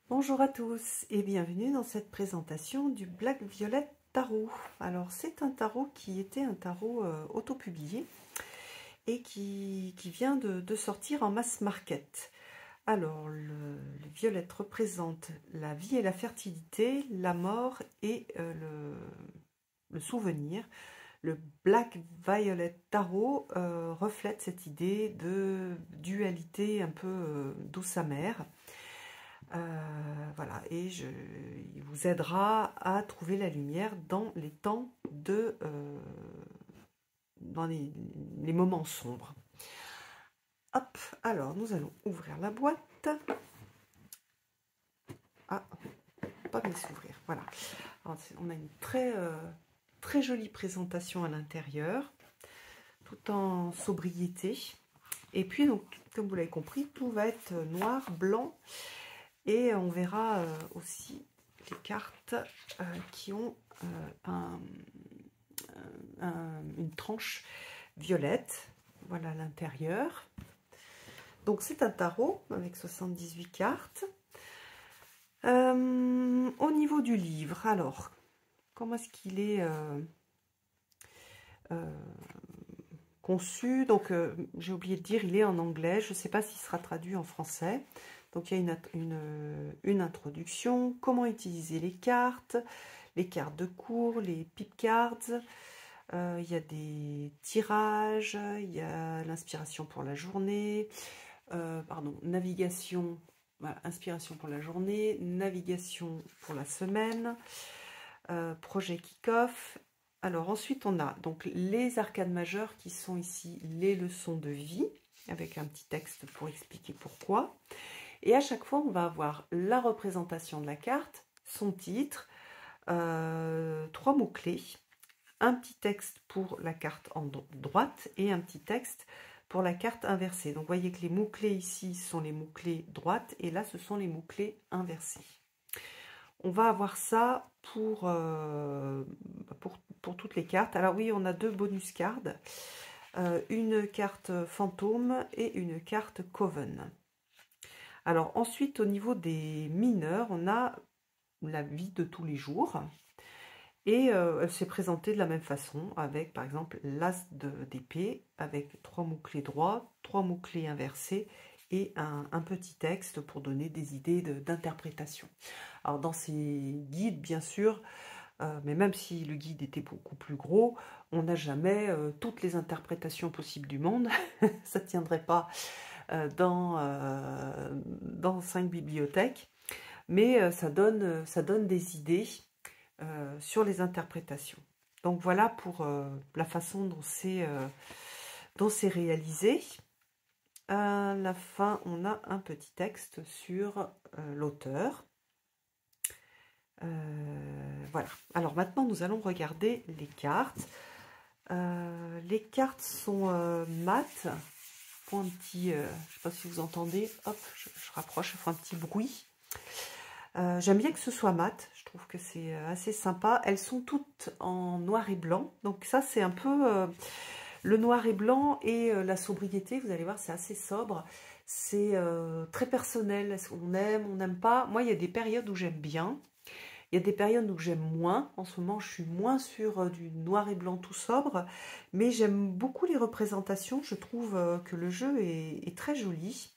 Bonjour à tous et bienvenue dans cette présentation du Black Violet Tarot. Alors c'est un tarot qui était un tarot auto-publié et qui vient de sortir en mass market. Alors le violet représente la vie et la fertilité, la mort et le souvenir. Le Black Violet Tarot reflète cette idée de dualité un peu douce-amère. Voilà, et il vous aidera à trouver la lumière dans les temps dans les moments sombres. Hop, alors nous allons ouvrir la boîte. Ah, pas bien s'ouvrir, voilà. Alors, on a une très jolie présentation à l'intérieur, tout en sobriété. Et puis, donc, comme vous l'avez compris, tout va être noir, blanc. Et on verra aussi les cartes qui ont une tranche violette. Voilà l'intérieur. Donc c'est un tarot avec 78 cartes. Au niveau du livre, alors, comment est-ce qu'il est conçu? Donc j'ai oublié de dire, il est en anglais. Je ne sais pas s'il sera traduit en français. Donc il y a une introduction, comment utiliser les cartes de cours, les pip cards, il y a des tirages, il y a l'inspiration pour la journée, navigation, voilà, inspiration pour la journée, navigation pour la semaine, projet kick-off. Alors ensuite on a donc les arcanes majeures qui sont ici les leçons de vie, avec un petit texte pour expliquer pourquoi. Et à chaque fois, on va avoir la représentation de la carte, son titre, 3 mots-clés, un petit texte pour la carte en droite et un petit texte pour la carte inversée. Donc, vous voyez que les mots-clés ici sont les mots-clés droites et là, ce sont les mots-clés inversés. On va avoir ça pour toutes les cartes. Alors oui, on a 2 bonus cards, une carte fantôme et une carte coven. Alors ensuite, au niveau des mineurs, on a la vie de tous les jours. Et elle s'est présentée de la même façon, avec par exemple l'as d'épée, avec 3 mots-clés droits, 3 mots-clés inversés, et un petit texte pour donner des idées d'interprétation. Alors dans ces guides, bien sûr, mais même si le guide était beaucoup plus gros, on n'a jamais toutes les interprétations possibles du monde. Ça ne tiendrait pas dans 5 bibliothèques, mais ça donne des idées sur les interprétations. Donc voilà pour la façon dont c'est réalisé. À la fin, on a un petit texte sur l'auteur. Voilà. Alors maintenant, nous allons regarder les cartes. Les cartes sont mates. Un petit, je ne sais pas si vous entendez, hop, je rapproche, je fais un petit bruit. J'aime bien que ce soit mat, je trouve que c'est assez sympa. Elles sont toutes en noir et blanc, donc ça c'est un peu le noir et blanc et la sobriété, vous allez voir c'est assez sobre. C'est très personnel, est-ce qu'on aime, on n'aime pas. Moi il y a des périodes où j'aime bien, il y a des périodes où j'aime moins. En ce moment je suis moins sur du noir et blanc tout sobre, mais j'aime beaucoup les représentations, je trouve que le jeu est très joli.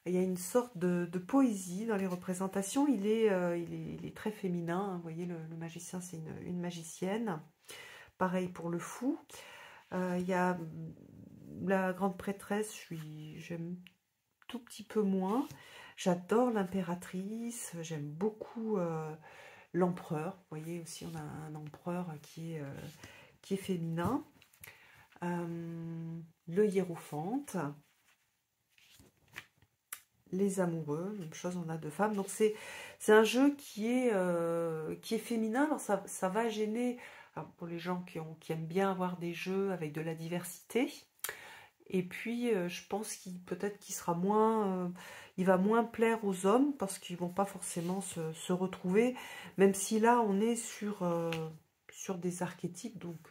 Il y a une sorte de poésie dans les représentations. Il est très féminin. Vous voyez, le magicien, c'est une magicienne. Pareil pour le fou. Il y a la grande prêtresse, j'aime tout petit peu moins. J'adore l'impératrice. J'aime beaucoup l'empereur. Vous voyez aussi, on a un empereur qui est féminin. Le hiérophante. Les amoureux, même chose, on a 2 femmes. Donc c'est un jeu qui est féminin. Alors ça va gêner pour les gens qui aiment bien avoir des jeux avec de la diversité. Et puis je pense peut-être qu'il sera moins, il va moins plaire aux hommes parce qu'ils vont pas forcément se retrouver. Même si là on est sur des archétypes. Donc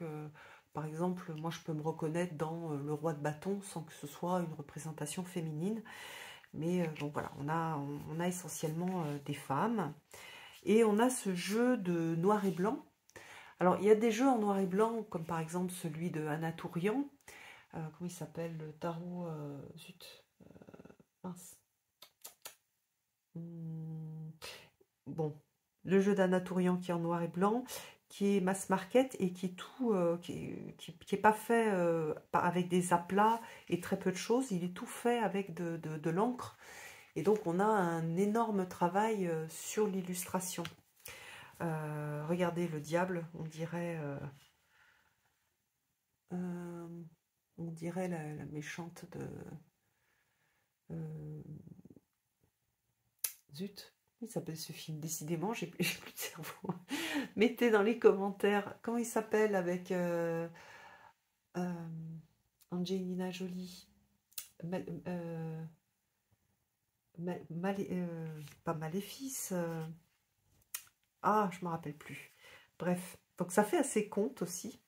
par exemple, moi je peux me reconnaître dans le roi de bâton sans que ce soit une représentation féminine. Mais donc voilà, on a essentiellement des femmes. Et on a ce jeu de noir et blanc. Alors, il y a des jeux en noir et blanc, comme par exemple celui de Anna Tourian. Comment il s'appelle, le tarot zut, mince. Bon, le jeu d'Anna Tourian qui est en noir et blanc, qui est mass market et qui est tout, qui est pas fait avec des aplats et très peu de choses. Il est tout fait avec de l'encre. Et donc, on a un énorme travail sur l'illustration. Regardez le diable, on dirait la méchante de... zut, il s'appelle ce film, décidément, j'ai plus de cerveau. Mettez dans les commentaires comment il s'appelle avec Angelina Jolie. Pas Maléfice. Ah, je me rappelle plus. Bref, donc ça fait assez conte aussi.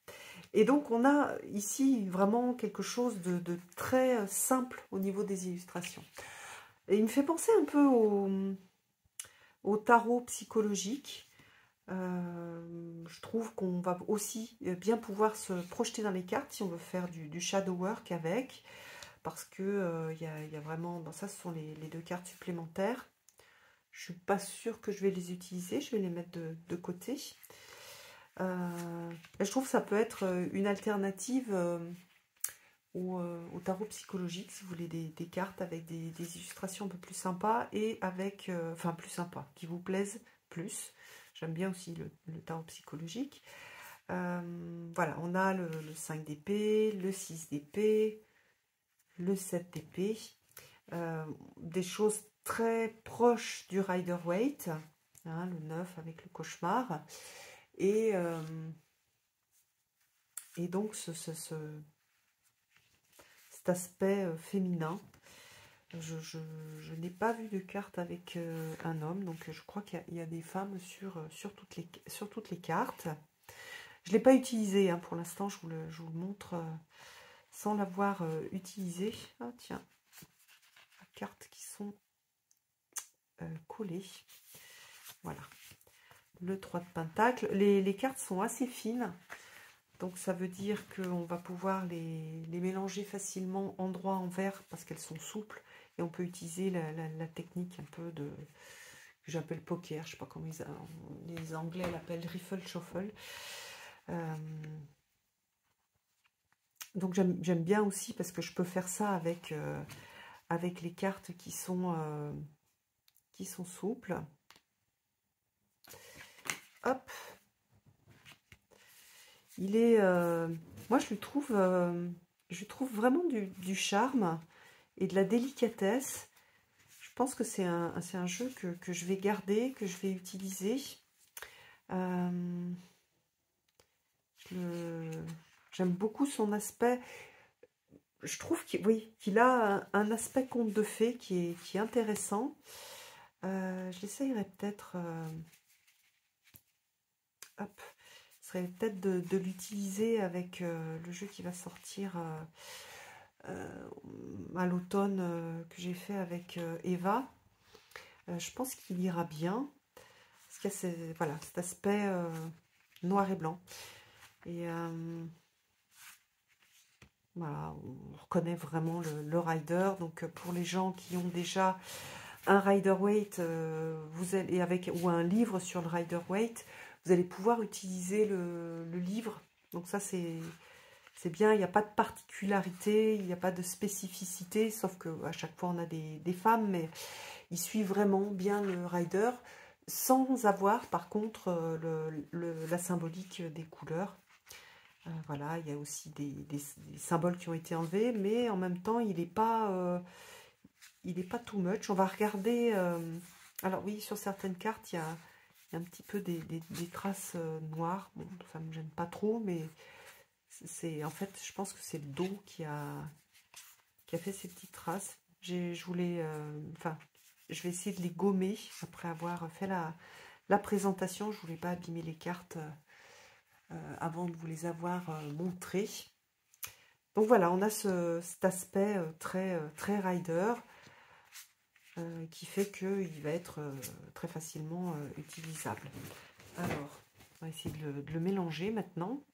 Et donc on a ici vraiment quelque chose de très simple au niveau des illustrations. Et il me fait penser un peu au tarot psychologique. Je trouve qu'on va aussi bien pouvoir se projeter dans les cartes si on veut faire du shadow work avec. Parce que y a vraiment... Bon, ça, ce sont les deux cartes supplémentaires. Je suis pas sûre que je vais les utiliser. Je vais les mettre de côté. Je trouve que ça peut être une alternative au tarot psychologique, si vous voulez des cartes avec des illustrations un peu plus sympas et avec, enfin plus sympas, qui vous plaisent plus. J'aime bien aussi le tarot psychologique. Voilà, on a le 5 d'épée, le 6 d'épée, le 7 d'épée. Des choses très proches du Rider-Waite, hein, le 9 avec le cauchemar. Et donc cet aspect féminin. Je n'ai pas vu de carte avec un homme, donc je crois qu'il y a des femmes sur toutes les cartes. Je ne l'ai pas utilisé hein, pour l'instant, je vous le montre sans l'avoir utilisé. Ah tiens, les cartes qui sont collées. Voilà, le 3 de pentacle. Les cartes sont assez fines. Donc ça veut dire qu'on va pouvoir les mélanger facilement endroit envers parce qu'elles sont souples. Et on peut utiliser la technique un peu que j'appelle poker. Je ne sais pas comment les Anglais l'appellent riffle shuffle. Donc j'aime bien aussi parce que je peux faire ça avec les cartes qui sont souples. Hop. Il est... moi, je lui trouve vraiment du charme et de la délicatesse. Je pense que c'est un jeu que je vais garder, que je vais utiliser. J'aime beaucoup son aspect. Je trouve qu'il a un aspect conte de fées qui est intéressant. Je l'essayerai peut-être... hop. Ce serait peut-être de l'utiliser avec le jeu qui va sortir à l'automne que j'ai fait avec Eva. Je pense qu'il ira bien. Parce qu'il y a voilà, cet aspect noir et blanc. Et voilà, on reconnaît vraiment le rider. Donc pour les gens qui ont déjà un Rider-Waite ou un livre sur le Rider-Waite, vous allez pouvoir utiliser le livre. Donc ça c'est bien, il n'y a pas de particularité, il n'y a pas de spécificité, sauf qu'à chaque fois on a des femmes, mais il suit vraiment bien le rider, sans avoir par contre la symbolique des couleurs. Voilà, il y a aussi des symboles qui ont été enlevés, mais en même temps il n'est pas too much. On va regarder, alors oui, sur certaines cartes il y a un petit peu des traces noires, bon, ça ne me gêne pas trop, mais en fait, je pense que c'est le dos qui a fait ces petites traces. Je voulais, enfin, je vais essayer de les gommer après avoir fait la présentation. Je voulais pas abîmer les cartes avant de vous les avoir montrées. Donc voilà, on a cet aspect très rider. qui fait qu'il va être très facilement utilisable. Alors, on va essayer de le mélanger maintenant.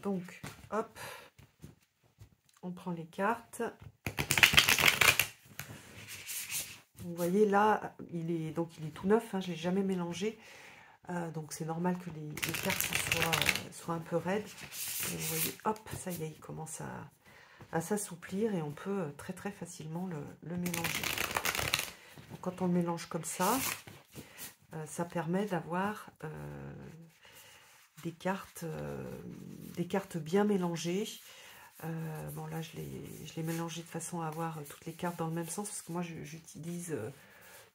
Donc, hop, on prend les cartes. Vous voyez là, il est tout neuf, hein, je ne l'ai jamais mélangé. Donc c'est normal que les cartes soient un peu raides. Et vous voyez, hop, ça y est, il commence à s'assouplir et on peut très très facilement le mélanger. Donc, quand on le mélange comme ça permet d'avoir des cartes bien mélangées. Bon là je l'ai mélangé de façon à avoir toutes les cartes dans le même sens parce que moi j'utilise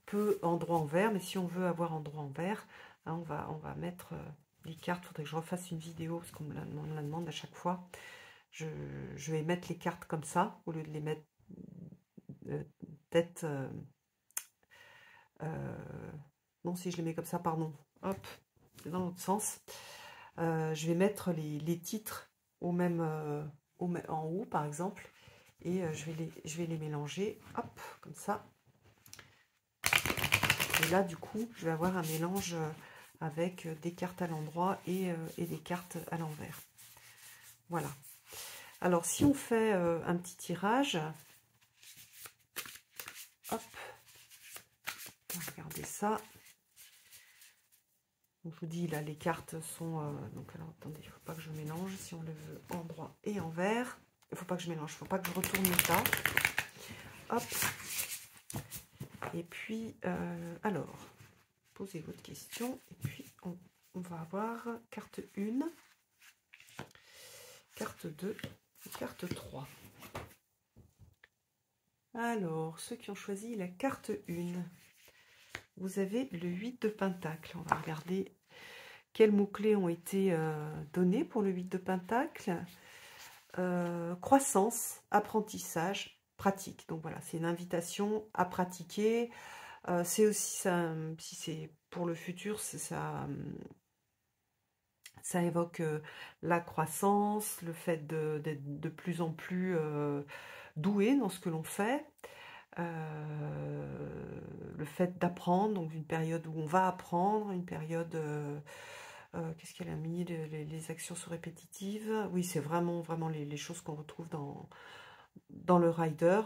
peu endroit en vert, mais si on veut avoir endroit en vert, hein, on va mettre les cartes. Il faudrait que je refasse une vidéo parce qu'on me la demande à chaque fois. Je vais mettre les cartes comme ça au lieu de les mettre tête. Non, si je les mets comme ça, pardon. Hop, c'est dans l'autre sens. Je vais mettre les titres au même en haut, par exemple, et je vais les mélanger. Hop, comme ça. Et là, du coup, je vais avoir un mélange avec des cartes à l'endroit et des cartes à l'envers. Voilà. Alors, si on fait un petit tirage, hop, on va regarder ça. Donc, je vous dis, là, les cartes sont... donc, alors, attendez, il ne faut pas que je mélange. Si on le veut endroit et envers, il ne faut pas que je mélange, il ne faut pas que je retourne ça. Hop. Et puis, alors, posez votre question. Et puis, on va avoir carte 1, carte 2 et carte 3. Alors, ceux qui ont choisi la carte 1, vous avez le 8 de Pentacle. On va regarder quels mots-clés ont été donnés pour le 8 de Pentacle. Croissance, apprentissage, pratique. Donc voilà, c'est une invitation à pratiquer. C'est aussi ça, si c'est pour le futur, ça évoque la croissance, le fait d'être de plus en plus doué dans ce que l'on fait, le fait d'apprendre, donc une période où on va apprendre, une période, qu'est-ce qu'elle a mis, les actions sont répétitives, oui c'est vraiment les choses qu'on retrouve dans le rider.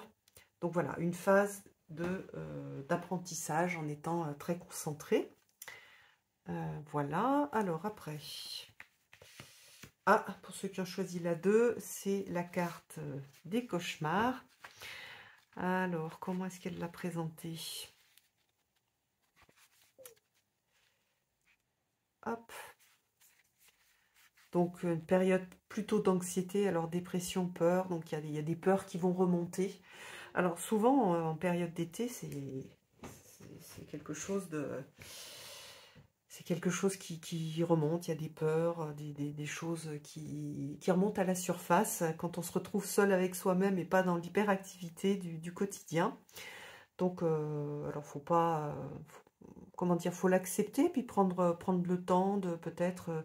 Donc voilà, une phase d'apprentissage en étant très concentré. Voilà, alors après... Ah, pour ceux qui ont choisi la 2, c'est la carte des cauchemars. Alors, comment est-ce qu'elle l'a présentée? Hop. Donc, une période plutôt d'anxiété, alors dépression, peur. Donc, il y a des peurs qui vont remonter. Alors, souvent, en période d'été, c'est quelque chose de... C'est quelque chose qui remonte, il y a des peurs, des choses qui remontent à la surface quand on se retrouve seul avec soi-même et pas dans l'hyperactivité du quotidien. Donc, alors faut pas, comment dire, faut l'accepter, puis prendre le temps de peut-être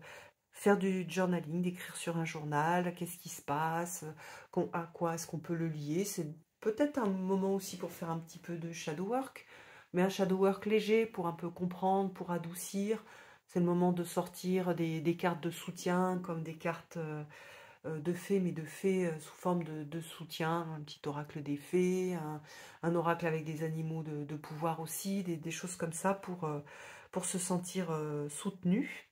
faire du journaling, d'écrire sur un journal, qu'est-ce qui se passe, à quoi est-ce qu'on peut le lier. C'est peut-être un moment aussi pour faire un petit peu de shadow work, mais un shadow work léger pour un peu comprendre, pour adoucir. C'est le moment de sortir des cartes de soutien, comme des cartes de fées, mais de fées sous forme de soutien, un petit oracle des fées, un oracle avec des animaux de pouvoir aussi, des choses comme ça pour se sentir soutenu.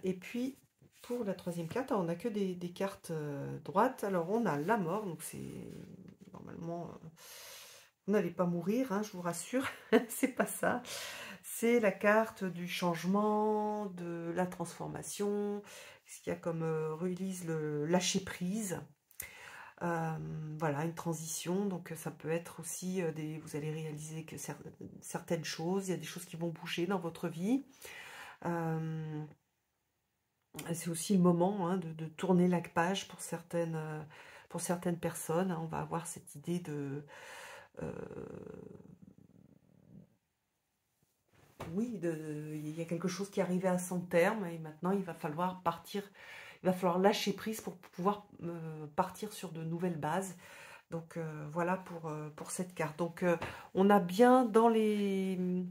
Et puis, pour la troisième carte, on n'a que des cartes droites. Alors, on a la mort, donc c'est normalement... vous n'allez pas mourir, hein, je vous rassure, c'est pas ça. C'est la carte du changement, de la transformation, ce qu'il y a comme release, le lâcher prise. Voilà, une transition, donc ça peut être aussi vous allez réaliser que certaines choses, il y a des choses qui vont bouger dans votre vie. C'est aussi le moment hein, de tourner la page pour certaines personnes. Hein, on va avoir cette idée de... oui, il y a quelque chose qui est arrivé à son terme et maintenant il va falloir partir, il va falloir lâcher prise pour pouvoir partir sur de nouvelles bases. Donc voilà pour cette carte. Donc on a bien dans les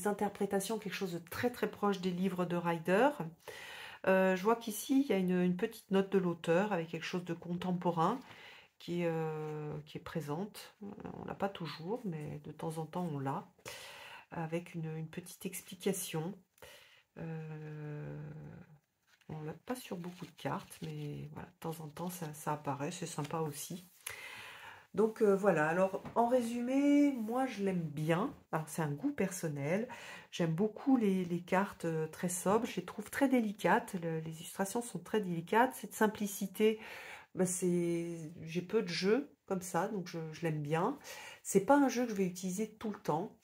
interprétations quelque chose de très très proche des livres de Rider. Je vois qu'ici il y a une petite note de l'auteur avec quelque chose de contemporain qui est présente. On l'a pas toujours, mais de temps en temps on l'a, avec une petite explication. On l'a pas sur beaucoup de cartes, mais voilà, de temps en temps ça apparaît, c'est sympa aussi. Donc voilà, alors en résumé, moi je l'aime bien. Alors c'est un goût personnel. J'aime beaucoup les cartes très sobres. Je les trouve très délicates. Les illustrations sont très délicates. Cette simplicité, bah, j'ai peu de jeux comme ça, donc je l'aime bien. C'est pas un jeu que je vais utiliser tout le temps.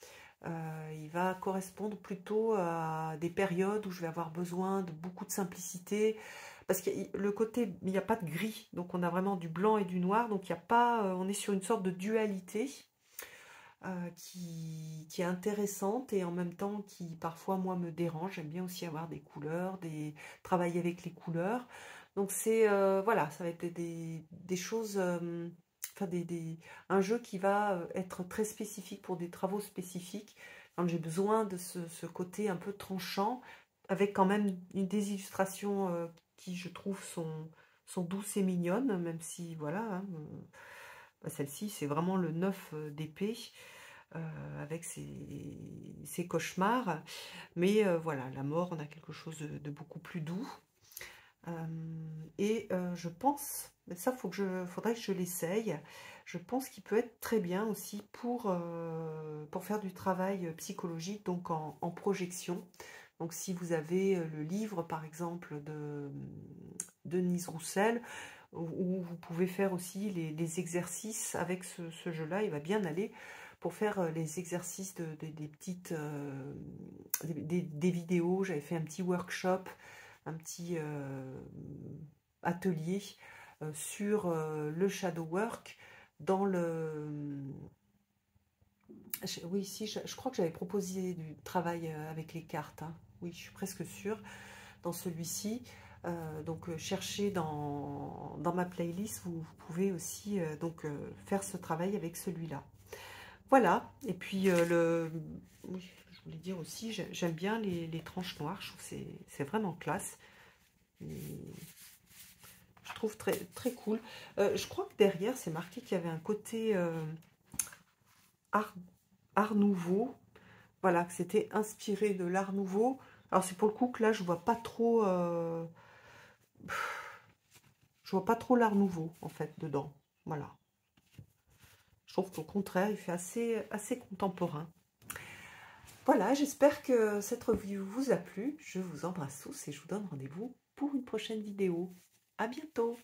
Il va correspondre plutôt à des périodes où je vais avoir besoin de beaucoup de simplicité. Parce que le côté, il n'y a pas de gris, donc on a vraiment du blanc et du noir, donc il y a pas, on est sur une sorte de dualité qui est intéressante et en même temps qui parfois moi me dérange. J'aime bien aussi avoir des couleurs, travailler avec les couleurs. Donc c'est voilà, ça va être des choses, enfin un jeu qui va être très spécifique pour des travaux spécifiques. Quand j'ai besoin de ce côté un peu tranchant, avec quand même des illustrations qui je trouve sont douces et mignonnes, même si voilà, hein, celle-ci c'est vraiment le 9 d'épée. Avec ses cauchemars. Mais voilà, la mort, on a quelque chose de beaucoup plus doux. Je pense, mais ça, faudrait que je l'essaye. Je pense qu'il peut être très bien aussi pour faire du travail psychologique, donc en projection. Donc si vous avez le livre, par exemple, de Denise Roussel, où vous pouvez faire aussi les exercices avec ce jeu-là, il va bien aller pour faire les exercices des petites des vidéos. J'avais fait un petit workshop, un petit atelier sur le shadow work dans oui, ici, je crois que j'avais proposé du travail avec les cartes, hein. Oui, je suis presque sûre, dans celui-ci. Donc, cherchez dans ma playlist, vous pouvez aussi faire ce travail avec celui-là. Voilà, et puis oui, je voulais dire aussi, j'aime bien les tranches noires, je trouve que c'est vraiment classe. Et je trouve très, très cool. Je crois que derrière, c'est marqué qu'il y avait un côté art nouveau. Voilà, que c'était inspiré de l'art nouveau. Alors c'est pour le coup que là, je vois pas trop... je vois pas trop l'art nouveau, en fait, dedans. Voilà. Je trouve qu'au contraire, il fait assez contemporain. Voilà, j'espère que cette review vous a plu. Je vous embrasse tous et je vous donne rendez-vous pour une prochaine vidéo. À bientôt!